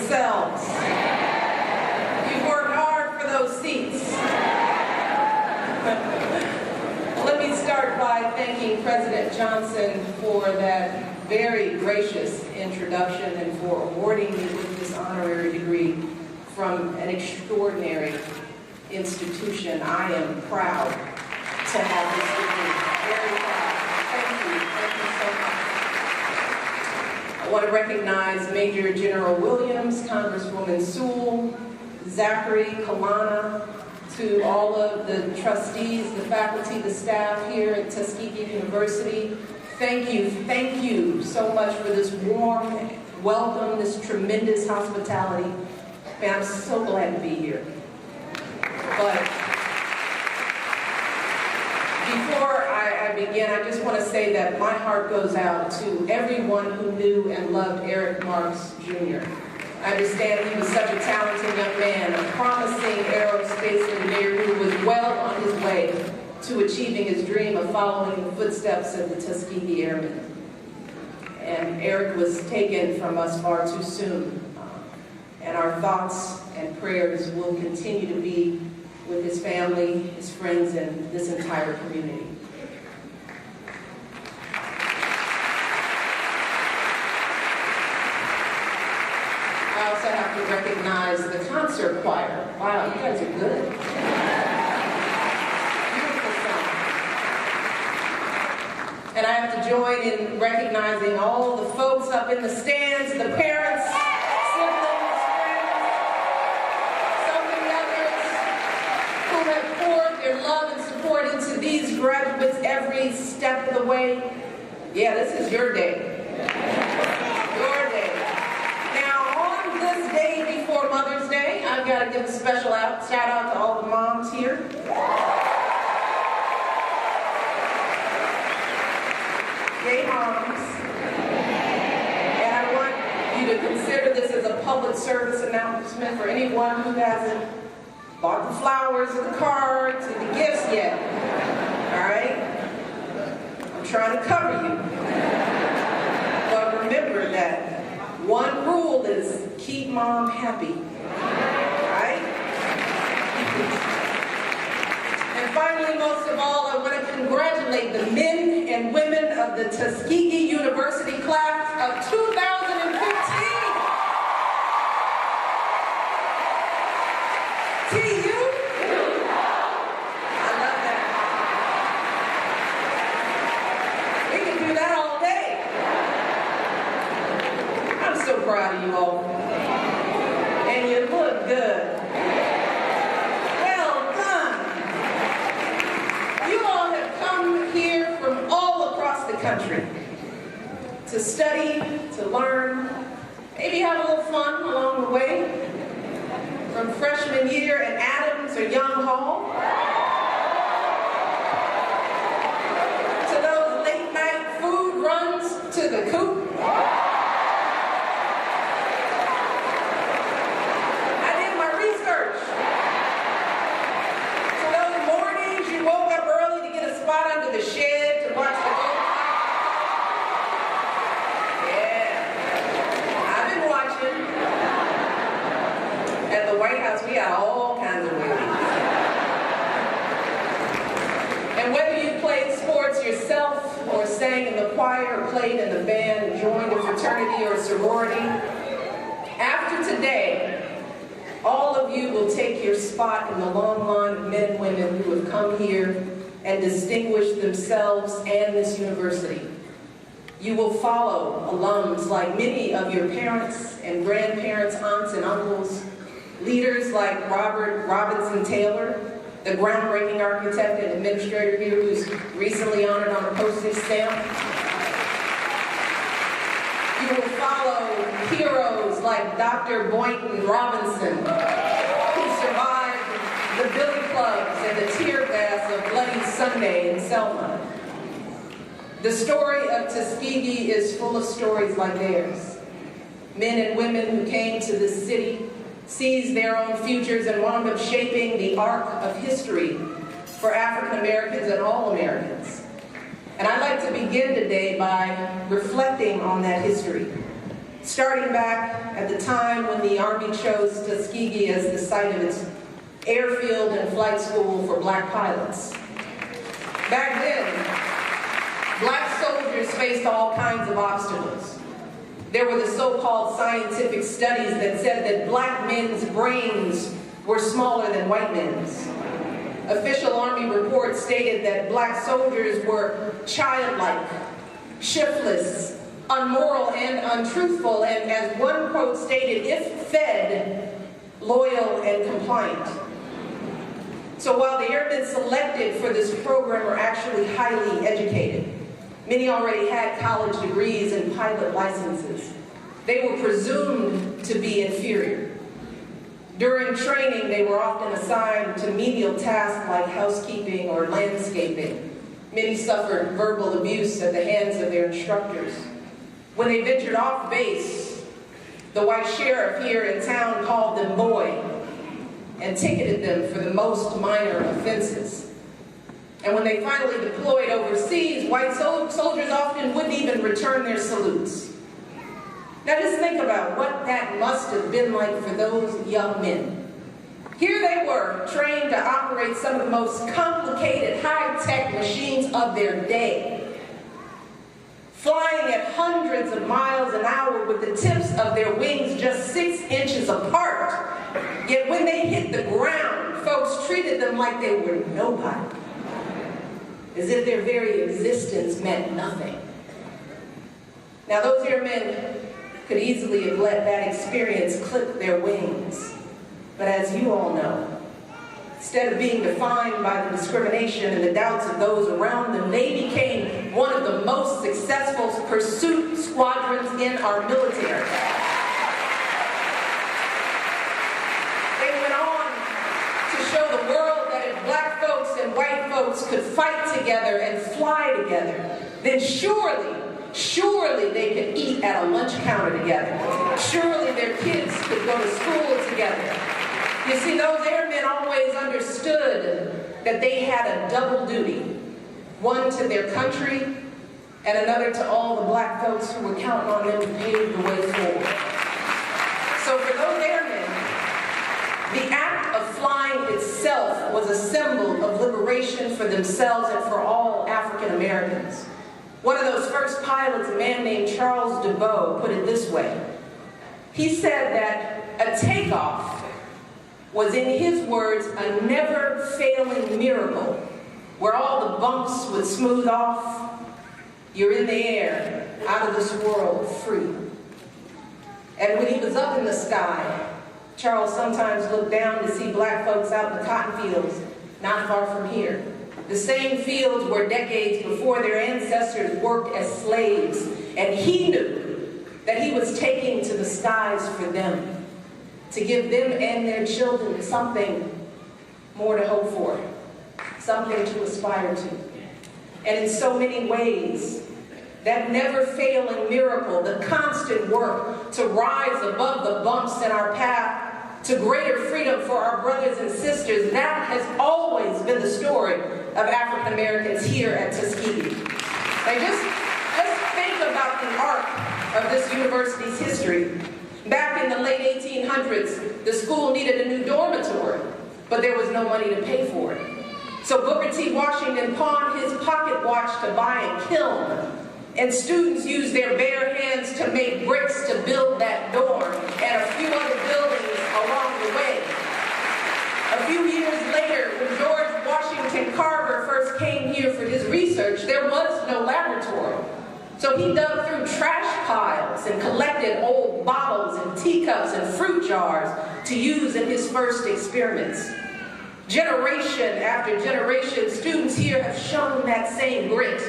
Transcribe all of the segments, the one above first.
yourselves. You've worked hard for those seats. Let me start by thanking President Johnson for that very gracious introduction and for awarding me with this honorary degree from an extraordinary institution. I am proud to have this degree. Very proud. Thank you so much. I want to recognize Major General Williams, Congresswoman Sewell, Zachary, Kalana, to all of the trustees, the faculty, the staff here at Tuskegee University. Thank you so much for this warm welcome, this tremendous hospitality. Man, I'm so glad to be here. But before I begin, I just want to say that my heart goes out to everyone who knew and loved Eric Marks, Jr. I understand he was such a talented young man, a promising aerospace engineer who was well on his way to achieving his dream of following the footsteps of the Tuskegee Airmen. And Eric was taken from us far too soon. And our thoughts and prayers will continue to be with his family, his friends, and this entire community. I also have to recognize the concert choir. Wow, you guys are good. Beautiful song. And I have to join in recognizing all the folks up in the stands, the parents, siblings, friends, so many others who have poured their love and support into these graduates every step of the way. Yeah, this is your day. Your day. This day before Mother's Day, I've got to give a special shout out to all the moms here. Yay, moms. And I want you to consider this as a public service announcement for anyone who hasn't bought the flowers or the cards or the gifts yet. All right? I'm trying to cover you. But remember that one rule is keep mom happy, right? And finally, most of all, I want to congratulate the men and women of the Tuskegee University class of 2015. TU? I love that. We can do that all day. I'm so proud of you all. And you look good. Well done. You all have come here from all across the country to study, to learn, maybe have a little fun along the way. From freshman year at Adams or Young Hall, to those late night food runs to the coop. The shed to watch the gold. Yeah, I've been watching. At the White House, we got all kinds of ways. And whether you played sports yourself, or sang in the choir, or played in the band, joined a fraternity or sorority, after today, all of you will take your spot in the long line of men and women who have come here and distinguish themselves and this university. You will follow alums like many of your parents and grandparents, aunts and uncles, leaders like Robert Robinson Taylor, the groundbreaking architect and administrator here who's recently honored on a postage stamp. You will follow heroes like Dr. Boynton Robinson, who survived the billy clubs and the tear gas of Bloody Sunday in Selma. The story of Tuskegee is full of stories like theirs. Men and women who came to this city, seized their own futures, and wound up shaping the arc of history for African Americans and all And I'd like to begin today by reflecting on that history, starting back at the time when the Army chose Tuskegee as the site of its airfield and flight school for black pilots. Back then, black soldiers faced all kinds of obstacles. There were the so-called scientific studies that said that black men's brains were smaller than white men's. Official Army reports stated that black soldiers were childlike, shiftless, unmoral, and untruthful, and as one quote stated, if fed, loyal and compliant. So while the airmen selected for this program were actually highly educated, many already had college degrees and pilot licenses, they were presumed to be inferior. During training, they were often assigned to menial tasks like housekeeping or landscaping. Many suffered verbal abuse at the hands of their instructors. When they ventured off base, the white sheriff here in town called them boy and ticketed them for the most minor offenses. And when they finally deployed overseas, white soldiers often wouldn't even return their salutes. Now just think about what that must have been like for those young men. Here they were, trained to operate some of the most complicated, high-tech machines of their day, flying at hundreds of miles an hour with the tips of their wings just 6 inches apart. Yet when they hit the ground, folks treated them like they were nobody, as if their very existence meant nothing. Now those airmen could easily have let that experience clip their wings. But as you all know, instead of being defined by the discrimination and the doubts of those around them, they became one of the most successful pursuit squadrons in our military. They went on to show the world that if black folks and white folks could fight together and fly together, then surely they could eat at a lunch counter together. Surely their kids could go to school together. You see, those airmen always understood that they had a double duty, one to their country and another to all the black folks who were counting on them to pave the way forward. So for those airmen, the act of flying itself was a symbol of liberation for themselves and for all African Americans. One of those first pilots, a man named Charles DeVoe, put it this way. He said that a takeoff was, in his words, a never-failing miracle where all the bumps would smooth off. You're in the air, out of this world, free. And when he was up in the sky, Charles sometimes looked down to see black folks out in the cotton fields not far from here. The same fields where decades before their ancestors worked as slaves, and he knew that he was taking to the skies for them, to give them and their children something more to hope for, something to aspire to. And in so many ways, that never-failing miracle, the constant work to rise above the bumps in our path to greater freedom for our brothers and sisters, that has always been the story of African Americans here at Tuskegee. Now just think about the arc of this university's history. Back in the late 1800s, the school needed a new dormitory, but there was no money to pay for it. So Booker T. Washington pawned his pocket watch to buy a kiln, and students used their bare hands to make bricks to build that dorm and a few other buildings along the way. A few years later, when George Washington Carver first came here for his research, there was no laboratory. So he dug through trash piles and collected old bottles and teacups and fruit jars to use in his first experiments. Generation after generation, students here have shown that same grit,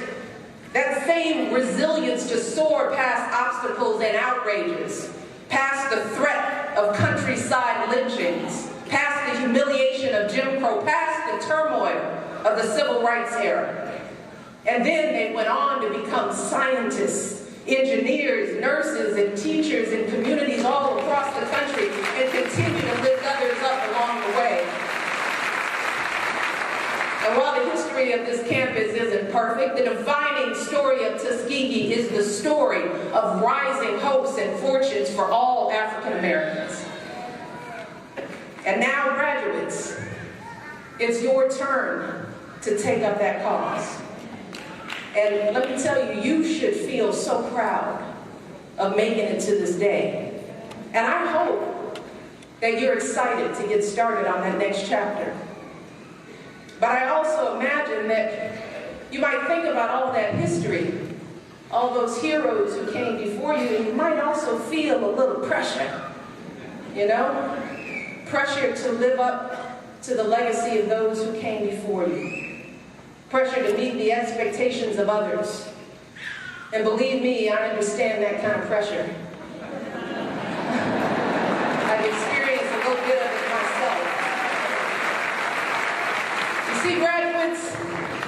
that same resilience to soar past obstacles and outrages, past the threat of countryside lynchings, past the humiliation of Jim Crow, past the turmoil of the civil rights era. And then they went on to become scientists, engineers, nurses, and teachers in communities all across the country, and continue to lift others up along the way. And while the history history of this campus isn't perfect. The defining story of Tuskegee is the story of rising hopes and fortunes for all African Americans. And now, graduates, it's your turn to take up that cause. And let me tell you, you should feel so proud of making it to this day. And I hope that you're excited to get started on that next chapter. But I also imagine that you might think about all that history, all those heroes who came before you, and you might also feel a little pressure, you know? Pressure to live up to the legacy of those who came before you. Pressure to meet the expectations of others. And believe me, I understand that kind of pressure. I've experienced a little bit of it myself. You see, graduates,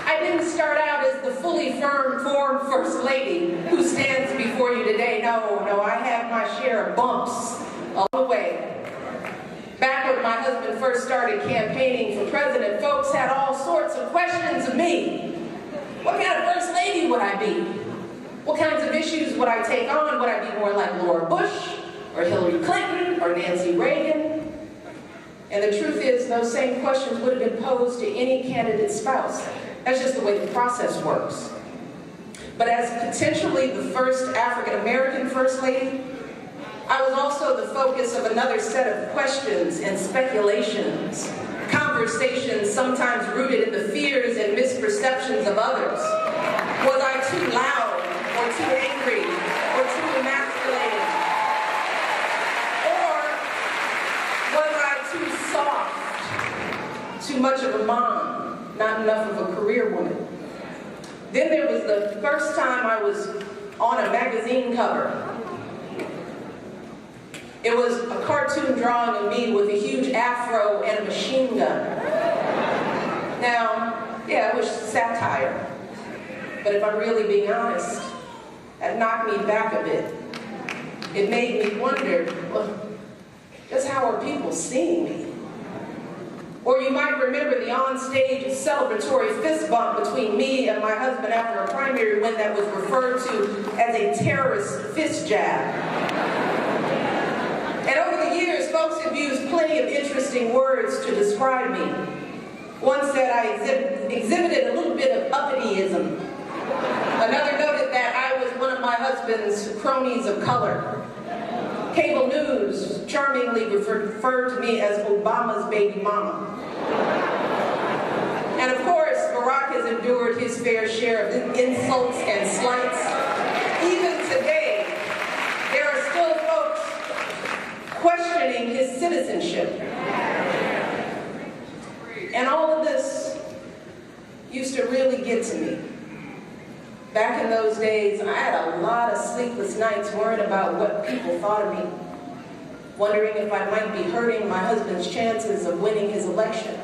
I didn't start out as the fully formed First Lady who stands before you today. No, I had my share of bumps all the way. Back when my husband first started campaigning for president, folks had all sorts of questions of me. What kind of First Lady would I be? What kinds of issues would I take on? Would I be more like Laura Bush, or Hillary Clinton, or Nancy Reagan? And the truth is, those same questions would have been posed to any candidate's spouse. That's just the way the process works. But as potentially the first African-American First Lady, I was also the focus of another set of questions and speculations, conversations sometimes rooted in the fears and misperceptions of others. Was I too loud, or too angry, or too emasculated? Or was I too soft, too much of a mom, not enough of a career woman? Then there was the first time I was on a magazine cover. It was a cartoon drawing of me with a huge afro and a machine gun. Now, yeah, it was satire. But if I'm really being honest, that knocked me back a bit. It made me wonder, well, just how are people seeing me? Or you might remember the on-stage celebratory fist bump between me and my husband after a primary win that was referred to as a terrorist fist jab. And over the years, folks have used plenty of interesting words to describe me. One said I exhibited a little bit of uppity-ism. Another noted that I was one of my husband's cronies of color. Cable news charmingly referred to me as Obama's baby mama. And of course, Barack has endured his fair share of insults and slights. Even today, there are still folks questioning his citizenship. And all of this used to really get to me. Back in those days, I had a lot of sleepless nights worrying about what people thought of me, wondering if I might be hurting my husband's chances of winning his election,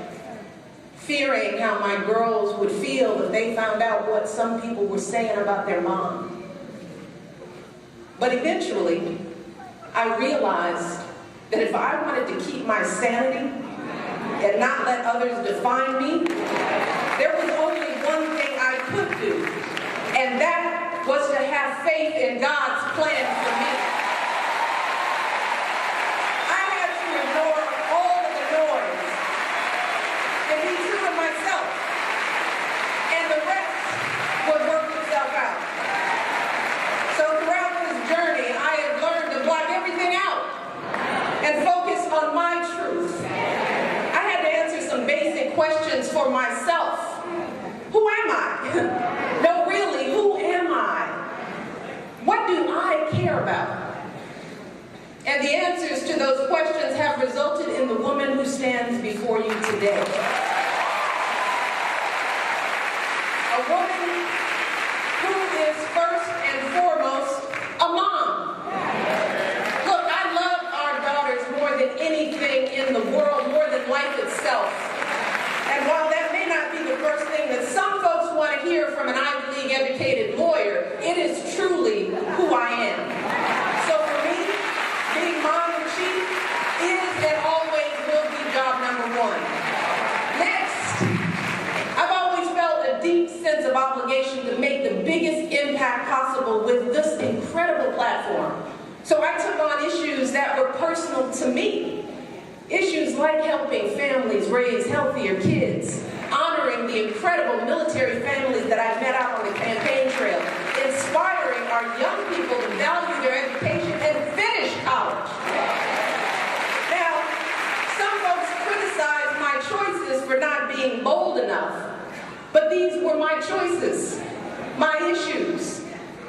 fearing how my girls would feel if they found out what some people were saying about their mom. But eventually, I realized that if I wanted to keep my sanity and not let others define me, there was only one thing I could do, and that was to have faith in God's plan for me. I had to ignore all of the noise and be true to myself, and the rest would work itself out. So throughout this journey, I have learned to block everything out and focus on my truth. I had to answer some basic questions for myself. Who am I? No, really, who am I? What do I care about? And the answers to those questions have resulted in the woman who stands before you today. A woman who is first and foremost a mom. Look, I love our daughters more than anything in the world, more than life itself. And while that may not be the first thing that some folks want to hear from an Ivy League educated lawyer, it is truly who I am. So for me, being mom in chief is and always will be job number one. Next, I've always felt like helping families raise healthier kids, honoring the incredible military families that I've met out on the campaign trail, inspiring our young people to value their education and finish college. Now, some folks criticize my choices for not being bold enough, but these were my choices, my issues,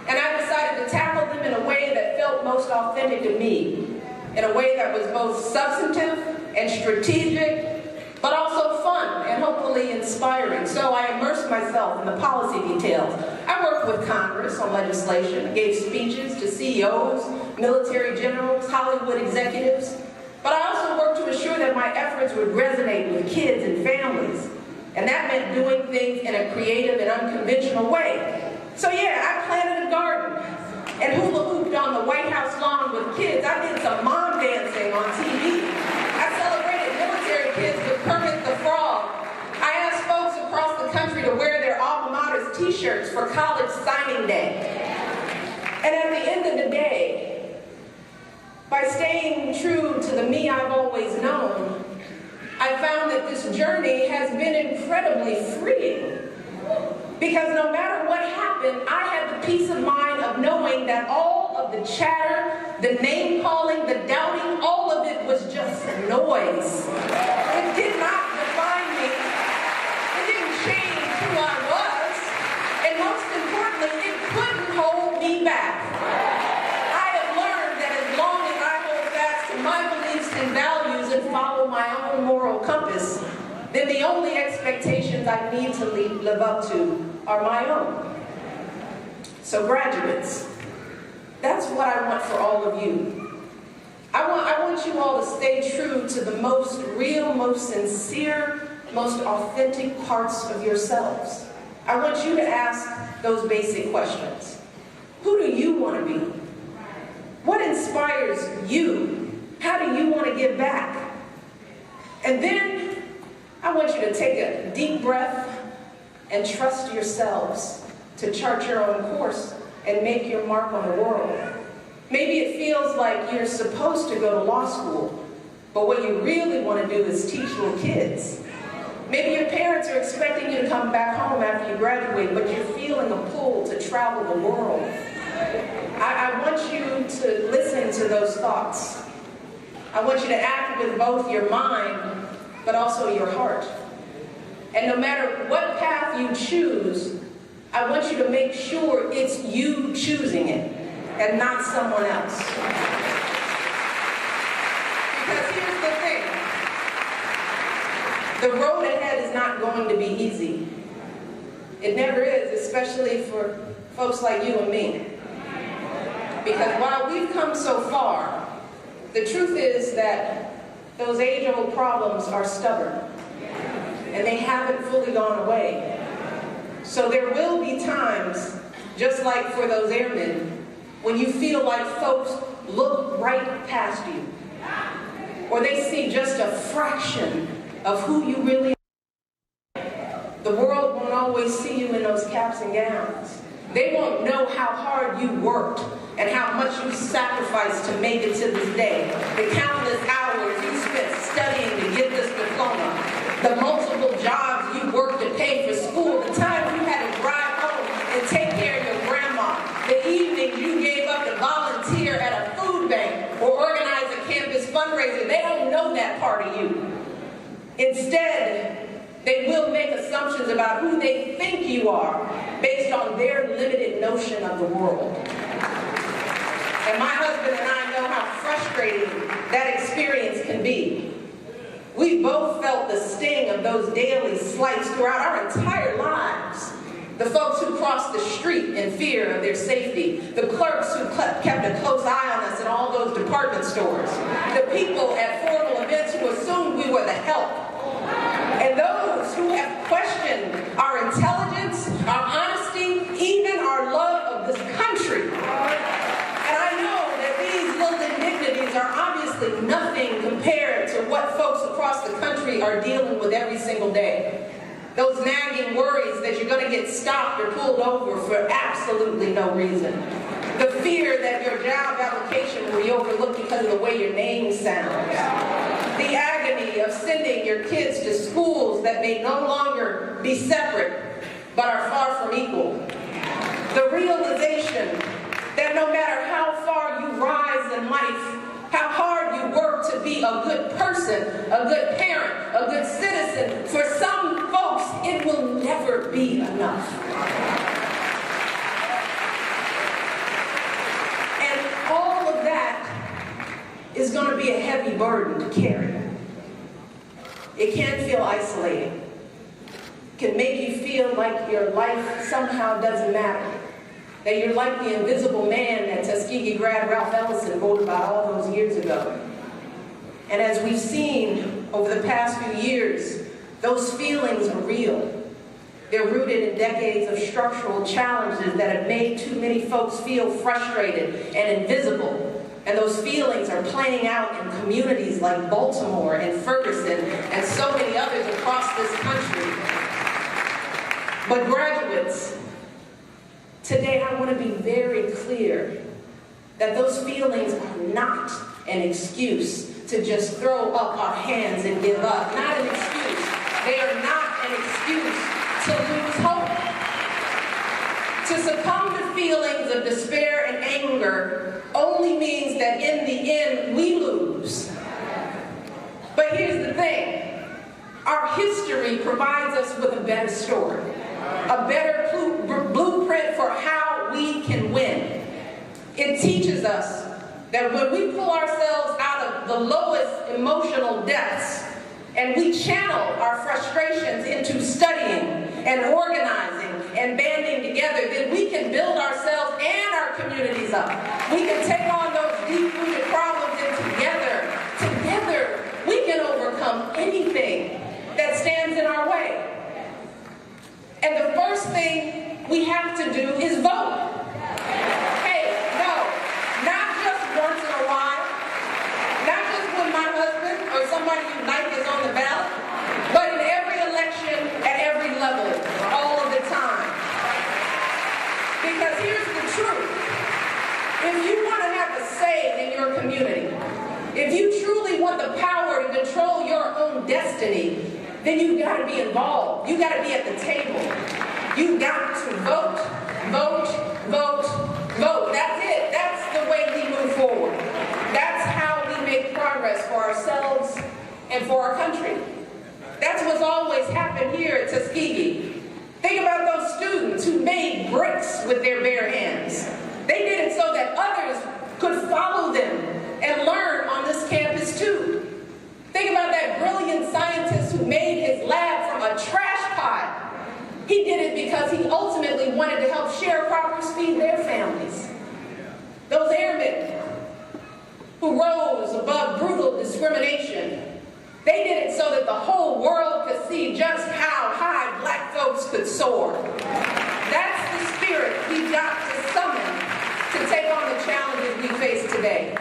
and I decided to tackle them in a way that felt most authentic to me, in a way that was both substantive and strategic, but also fun and hopefully inspiring. So I immersed myself in the policy details. I worked with Congress on legislation, gave speeches to CEOs, military generals, Hollywood executives, but I also worked to ensure that my efforts would resonate with kids and families. And that meant doing things in a creative and unconventional way. So yeah, I planted a garden and hula hooped on the White House lawn with kids. I did some mom dancing on TV. I celebrated military kids with Kermit the Frog. I asked folks across the country to wear their alma mater's t-shirts for college signing day. And at the end of the day, by staying true to the me I've always known, I found that this journey has been incredibly freeing. Because no matter what happened, I had the peace of mind of knowing that all of the chatter, the name-calling, the doubting, all of it was just noise. It did not define me. It didn't change who I was. And most importantly, it couldn't hold me back. I have learned that as long as I hold fast to my beliefs and values and follow my own moral compass, then the only expectations I need to live up to are my own. So graduates, that's what I want for all of you. I want you all to stay true to the most real, most sincere, most authentic parts of yourselves. I want you to ask those basic questions. Who do you want to be? What inspires you? How do you want to give back? And then I want you to take a deep breath and trust yourselves to chart your own course and make your mark on the world. Maybe it feels like you're supposed to go to law school, but what you really want to do is teach little kids. Maybe your parents are expecting you to come back home after you graduate, but you're feeling a pull to travel the world. I want you to listen to those thoughts. I want you to act with both your mind but also your heart. And no matter what path you choose, I want you to make sure it's you choosing it and not someone else. Because here's the thing. The road ahead is not going to be easy. It never is, especially for folks like you and me. Because while we've come so far, the truth is that those age-old problems are stubborn, and they haven't fully gone away. So there will be times, just like for those airmen, when you feel like folks look right past you, or they see just a fraction of who you really are. The world won't always see you in those caps and gowns. They won't know how hard you worked and how much you sacrificed to make it to this day. The countless hours you spent studying to get this diploma. The multiple jobs you worked to pay for school. The times you had to drive home and take care of your grandma. The evenings you gave up to volunteer at a food bank or organize a campus fundraiser. They don't know that part of you. Instead, they will make assumptions about who they think you are based on their limited notion of the world. And my husband and I know how frustrating that experience can be. We both felt the sting of those daily slights throughout our entire lives. The folks who crossed the street in fear of their safety. The clerks who kept a close eye on us in all those department stores. The people at formal events who assumed we were the help. And those who have questioned our intelligence, our honesty, even our love of this country. And I know that these little indignities are obviously nothing compared to what folks across the country are dealing with every single day. Those nagging worries that you're going to get stopped or pulled over for absolutely no reason. The fear that your job application will be overlooked because of the way your name sounds. The agony of that may no longer be separate, but are far from equal. The realization that no matter how far you rise in life, how hard you work to be a good person, a good parent, a good citizen, for some folks, it will never be enough. And all of that is going to be a heavy burden to carry. It can feel isolating. It can make you feel like your life somehow doesn't matter. That you're like the invisible man that Tuskegee grad Ralph Ellison wrote about all those years ago. And as we've seen over the past few years, those feelings are real. They're rooted in decades of structural challenges that have made too many folks feel frustrated and invisible. And those feelings are playing out in communities like Baltimore and Ferguson and so many others across this country. But graduates, today I want to be very clear that those feelings are not an excuse to just throw up our hands and give up. Not an excuse. They are not an excuse to lose hope. To succumb to feelings of despair and anger only means that in the end we lose. But here's the thing. Our history provides us with a better story. A better blueprint for how we can win. It teaches us that when we pull ourselves out of the lowest emotional depths and we channel our frustrations into studying and organizing and banding together, then we can build ourselves and our communities up. We can take on those deep-rooted problems and together we can overcome anything that stands in our way. And the first thing we have to do is vote. Hey, no, not just once in a while, not just when my husband or somebody you like is on the ballot, but in every election, at every level, all of the time. Because here's the truth. If you want to have a say in your community, if you truly want the power to control your own destiny, then you've got to be involved. You've got to be at the table. You've got to vote, vote, vote, vote. That's it. That's the way we move forward. That's how we make progress for ourselves and for our country. That's what's always happened here at Tuskegee. Think about those students who made bricks with their bare hands. They did it so that others could follow them and learn on this campus too. Think about that brilliant scientist who made his lab from a trash pile. He did it because he ultimately wanted to help sharecroppers feed their families. Those airmen who rose above brutal discrimination, they did it so that the whole world could see just how high black folks could soar. That's the spirit we've got to summon to take on the challenges we face today.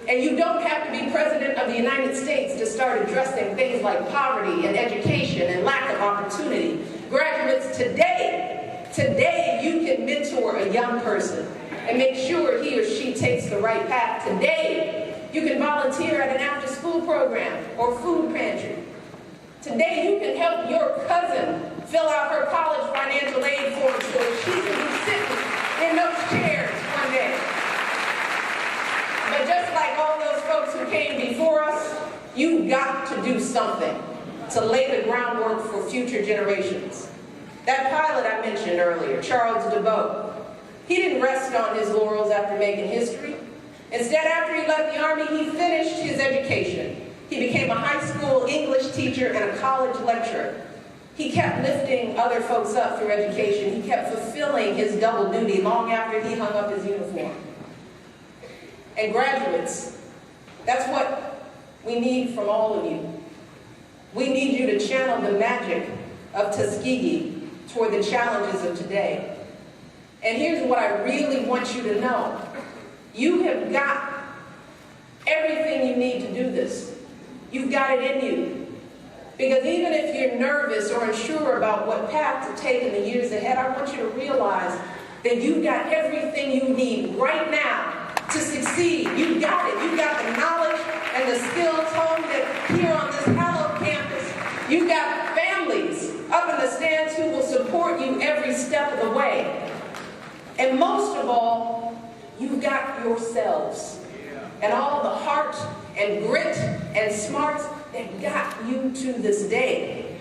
And you don't have to be President of the United States to start addressing things like poverty and education and lack of opportunity. Graduates, today you can mentor a young person and make sure he or she takes the right path. Today, you can volunteer at an after-school program or food pantry. Today, you can help your cousin fill out her college financial aid form so that she can be sitting in those chairs one day. But just like all those folks who came before us, you've got to do something to lay the groundwork for future generations. That pilot I mentioned earlier, Charles DeBow, he didn't rest on his laurels after making history. Instead, after he left the Army, he finished his education. He became a high school English teacher and a college lecturer. He kept lifting other folks up through education. He kept fulfilling his double duty long after he hung up his uniform. And graduates, that's what we need from all of you. We need you to channel the magic of Tuskegee toward the challenges of today. And here's what I really want you to know. You have got everything you need to do this. You've got it in you. Because even if you're nervous or unsure about what path to take in the years ahead, I want you to realize that you've got everything you need right now to succeed. You've got it. You've got the knowledge and the skills honed here on this hallowed campus. You've got family got yourselves and all the heart and grit and smarts that got you to this day.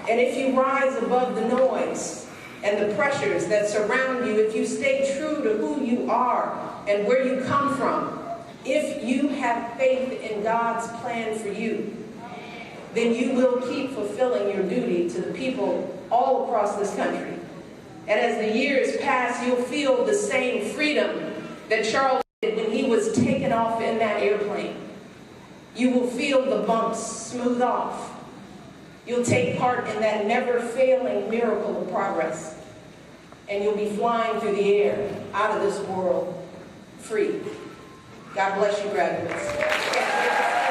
And if you rise above the noise and the pressures that surround you, if you stay true to who you are and where you come from, if you have faith in God's plan for you, then you will keep fulfilling your duty to the people all across this country. And as the years pass, you'll feel the same freedom that Charles did when he was taken off in that airplane. You will feel the bumps smooth off. You'll take part in that never-failing miracle of progress. And you'll be flying through the air, out of this world, free. God bless you, graduates.